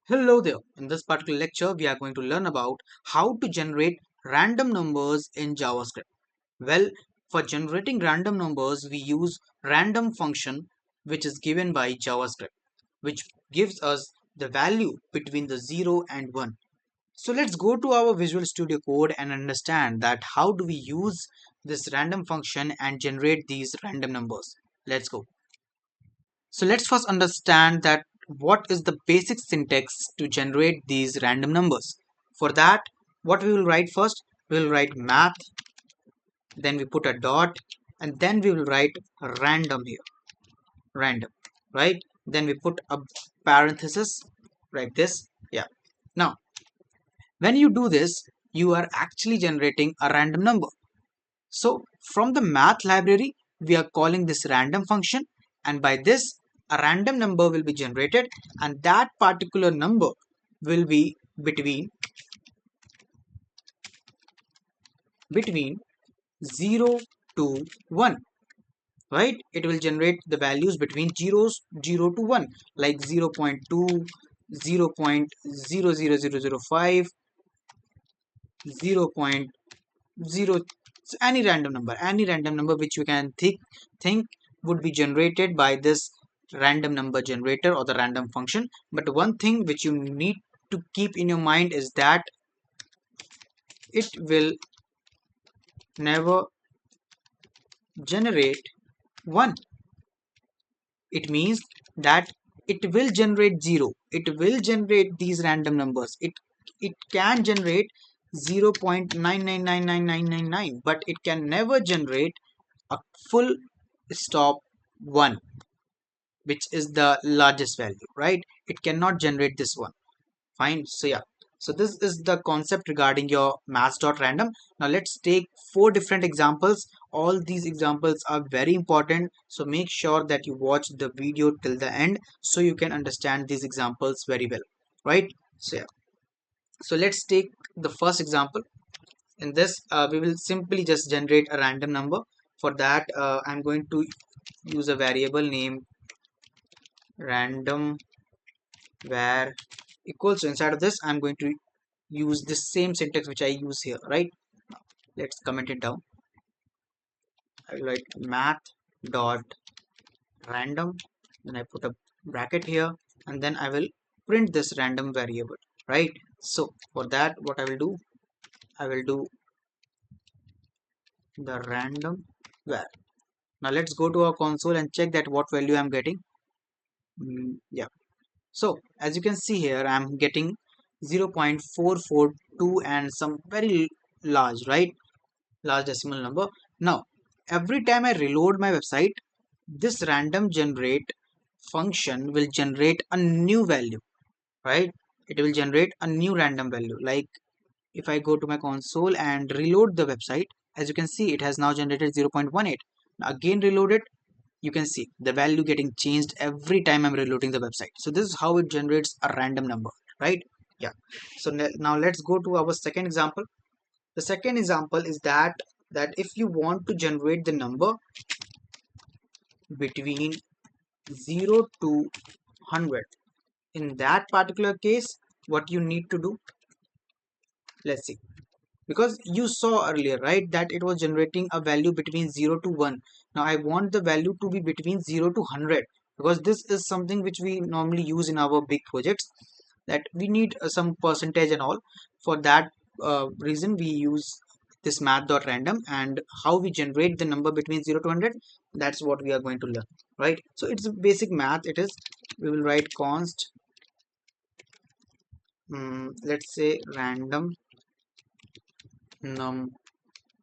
Hello there. In this particular lecture, we are going to learn about how to generate random numbers in JavaScript. Well, for generating random numbers, we use random function which is given by JavaScript, which gives us the value between the 0 and 1. So let's go to our Visual Studio Code and understand that how do we use this random function and generate these random numbers. Let's go. So let's first understand that what is the basic syntax to generate these random numbers. For that, what we will write first, we will write math, then we put a dot, and then we will write random here, random, right? Then we put a parenthesis like this. Yeah. Now, when you do this, you are actually generating a random number. So from the math library, we are calling this random function, and by this a random number will be generated, and that particular number will be between 0 to 1, right? It will generate the values between 0 to 1, like 0 0.2, 0 0.00005, 0 0, any random number which you can think would be generated by this random number generator or the random function. But one thing which you need to keep in your mind is that it will never generate 1. It means that it will generate 0, it will generate these random numbers, it can generate 0.9999999, but it can never generate a full stop 1, which is the largest value, right? It cannot generate this one. Fine. So yeah, so this is the concept regarding your Math.random. Now let's take 4 different examples. All these examples are very important, so make sure that you watch the video till the end so you can understand these examples very well, right? So yeah, so let's take the first example. In this we will simply just generate a random number. For that I'm going to use a variable name random where equals to, inside of this I'm going to use the same syntax which I use here, right? Let's comment it down. I will write math.random, then I put a bracket here, and then I will print this random variable, right? So for that what I will do, I will do the random var. Now let's go to our console and check that what value I'm getting. Yeah, so as you can see here I'm getting 0.442 and some very large, right? Large decimal number. Now every time I reload my website, this random generate function will generate a new value, right? It will generate a new random value. Like if I go to my console and reload the website, as you can see it has now generated 0.18. Now again reload it, you can see the value getting changed every time I'm reloading the website. So this is how it generates a random number, right? Yeah. So now let's go to our second example. The second example is that if you want to generate the number between 0 to 100, in that particular case what you need to do, let's see, because you saw earlier, right, that it was generating a value between 0 to 1. Now I want the value to be between 0 to 100, because this is something which we normally use in our big projects, that we need some percentage and all. For that reason we use this math.random, and how we generate the number between 0 to 100, that's what we are going to learn, right? So it's a basic math. It is, we will write const let's say random num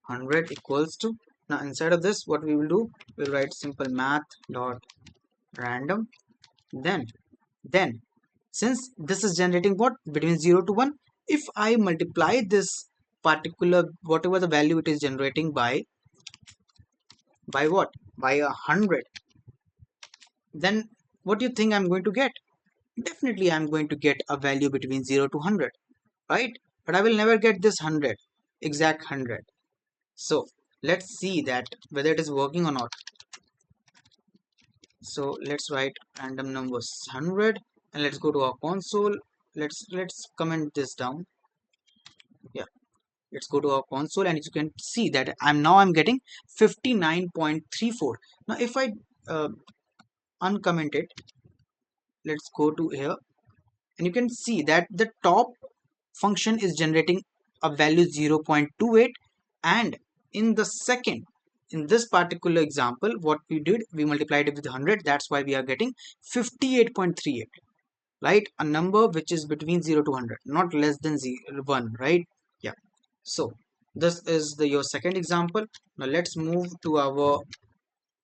100 equals to, now inside of this what we will do, we'll write simple math dot random. Then since this is generating what between 0 to 1, if I multiply this particular whatever the value it is generating by what, by 100, then what do you think I'm going to get? Definitely I'm going to get a value between 0 to 100, right? But I will never get this 100, exact 100. So let's see that whether it is working or not. So let's write random numbers 100, and let's go to our console. let's comment this down. Yeah, let's go to our console, and you can see that I'm getting 59.34. Now if I uh, uncomment it, let's go to here, and you can see that the top function is generating a value 0.28, and in the second, in this particular example, what we did, we multiplied it with 100. That's why we are getting 58.38, right? A number which is between 0 to 100, not less than 1, right? Yeah. So this is your second example. Now let's move to our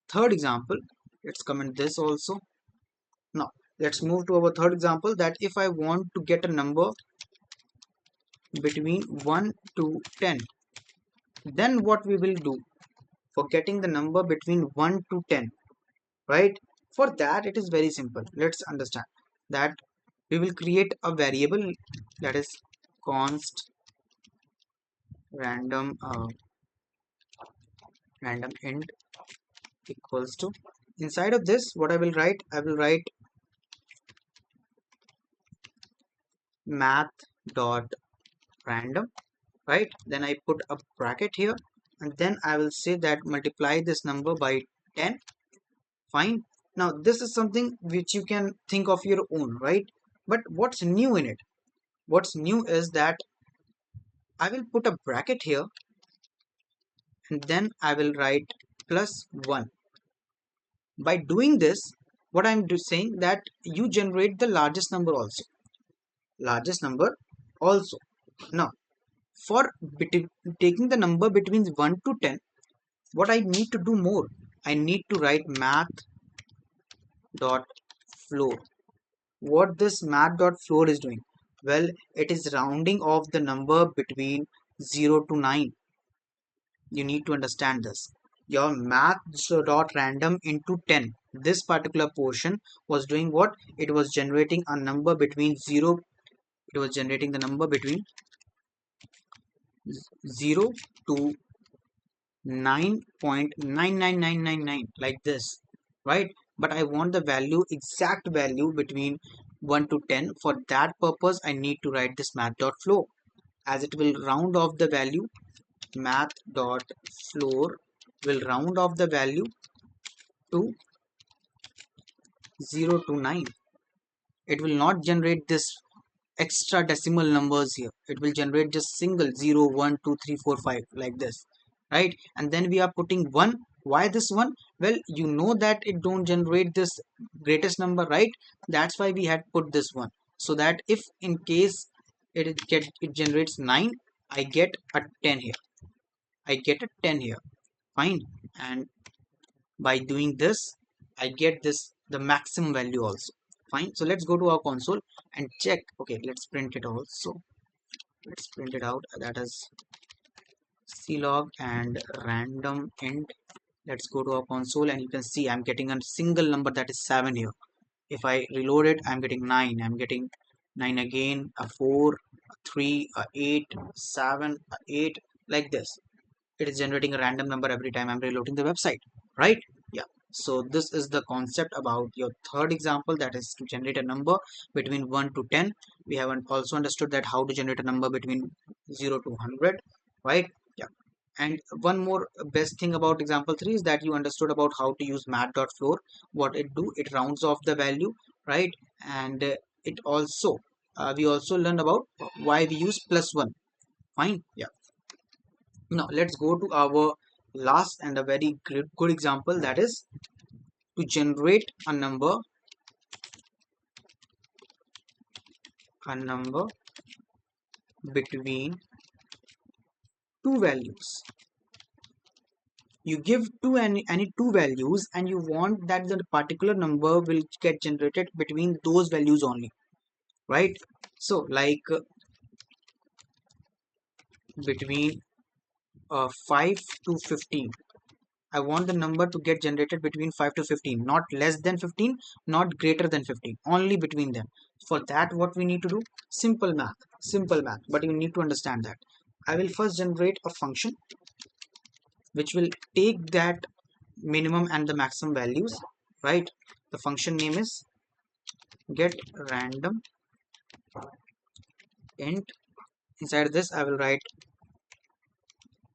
third example. Let's comment this also. Now let's move to our third example, that if I want to get a number between 1 to 10, then what we will do for getting the number between 1 to 10, right? For that, it is very simple. Let's understand that we will create a variable, that is const random random int equals to, inside of this, what I will write Math.random, right? Then I put a bracket here, and then I will say that multiply this number by 10. Fine. Now this is something which you can think of your own, right? But what's new in it? What's new is that I will put a bracket here, and then I will write plus 1. By doing this, what I'm saying that you generate the largest number also. Largest number also. Now, for taking the number between 1 to 10, what I need to do more? I need to write Math.floor. What this Math.floor is doing? Well, it is rounding off the number between 0 to 9. You need to understand this. Your Math.random into 10, this particular portion was doing what? It was generating a number between 0, it was generating the number between 0 to 9.99999, like this, right? But I want the value, exact value between 1 to 10. For that purpose, I need to write this Math.floor, as it will round off the value. Math.floor will round off the value to 0 to 9. It will not generate this extra decimal numbers here. It will generate just single 0, 1, 2, 3, 4, 5, like this, right? And then we are putting 1. Why this one? Well, you know that it don't generate this greatest number, right? That's why we had put this one, so that if in case it generates 9, I get a 10 here. I get a 10 here. Fine. And by doing this, I get this the maximum value also. Fine. So let's go to our console and check. Okay, let's print it also. Let's print it out. That is clog and random int. Let's go to our console, and you can see I'm getting a single number, that is 7 here. If I reload it, I'm getting 9. I'm getting 9 again, a 4, a 3, a 8, 7, a 8, like this. It is generating a random number every time I'm reloading the website, right? Yeah. So this is the concept about your third example, that is to generate a number between 1 to 10. We have also understood that how to generate a number between 0 to 100, right? Yeah. And one more best thing about example 3 is that you understood about how to use Math.floor. What it do, it rounds off the value, right? And it also we also learned about why we use plus 1. Fine. Yeah. Now let's go to our last and a very good example, that is to generate a number between two values. You give any two values, and you want that the particular number will get generated between those values only, right? So like between 5 to 15, I want the number to get generated between 5 to 15, not less than 15, not greater than 15, only between them. For that, what we need to do? Simple math, but you need to understand that. I will first generate a function which will take that minimum and the maximum values, right? The function name is get random int. Inside this I will write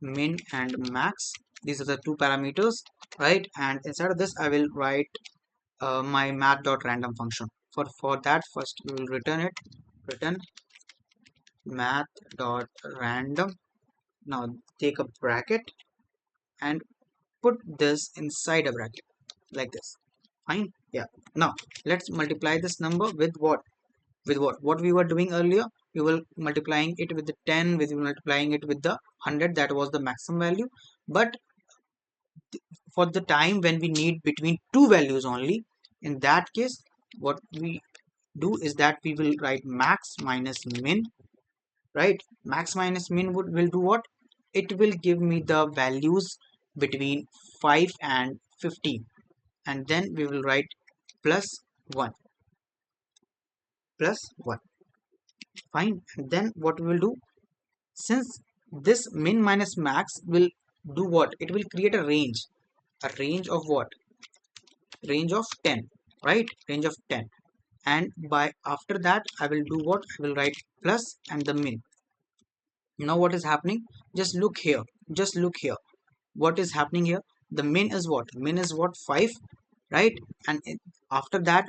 min and max. These are the two parameters, right? And inside of this I will write my math.random function. For that, first we will return math.random. Now take a bracket and put this inside a bracket like this. Fine. Yeah. Now let's multiply this number with what? What we were doing earlier. We were multiplying it with the 10, we were multiplying it with the 100. That was the maximum value. But for the time when we need between two values only, in that case what we do is that we will write max minus min, right? Max minus min will do what? It will give me the values between 5 and 15, and then we will write plus 1 plus 1. Fine. And then what we will do, since this min minus max will do what? It will create a range of what? Range of 10, right? Range of 10. And by after that I will do what? I will write plus and the min. Now what is happening? Just look here, what is happening here? The min is what? Min is what? 5, right? And after that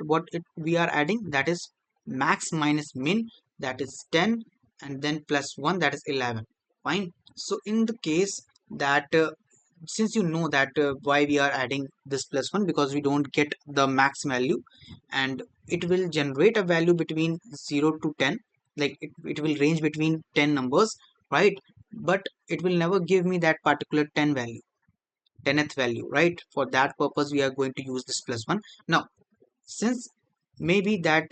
we are adding, that is max minus min, that is 10, and then plus 1, that is 11. Fine. So in the case that since you know that why we are adding this plus 1, because we don't get the max value, and it will generate a value between 0 to 10, like it will range between 10 numbers, right? But it will never give me that particular 10th value, right? For that purpose we are going to use this plus 1. Now since maybe that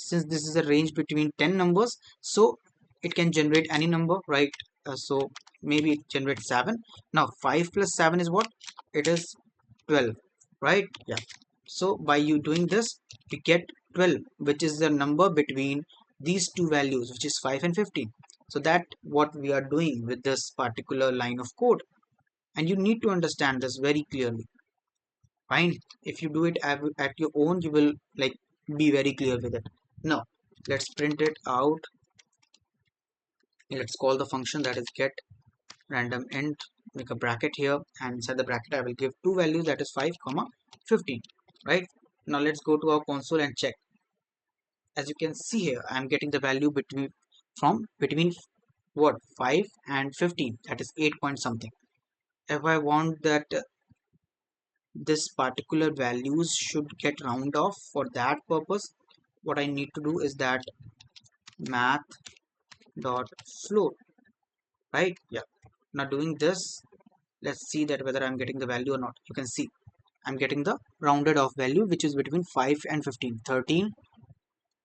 since this is a range between 10 numbers, so it can generate any number, right? So maybe it generates 7. Now 5 plus 7 is what? It is 12, right? Yeah. So by you doing this you get 12, which is the number between these two values, which is 5 and 15. So that what we are doing with this particular line of code, and you need to understand this very clearly. Fine. If you do it at your own, you will like be very clear with it. Now let's print it out. Let's call the function, that is get random int, make a bracket here, and inside the bracket I will give two values, that is 5 comma 15, right? Now let's go to our console and check. As you can see here, I am getting the value between what? 5 and 15, that is 8 point something. If I want that this particular values should get round off, for that purpose what I need to do is that Math.floor, right? Yeah. Now doing this, let's see that whether I'm getting the value or not. You can see I'm getting the rounded off value, which is between 5 and 15. 13,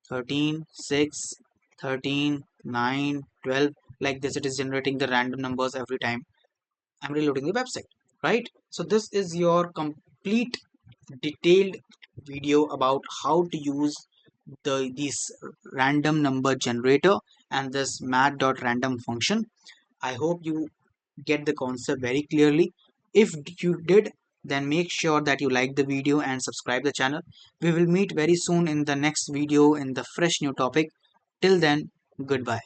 13, 6, 13, 9, 12. Like this, it is generating the random numbers every time I'm reloading the website, right? So this is your complete detailed video about how to use this random number generator and this math.random function. I hope you get the concept very clearly. If you did, then make sure that you like the video and subscribe the channel. We will meet very soon in the next video in the fresh new topic. Till then, goodbye.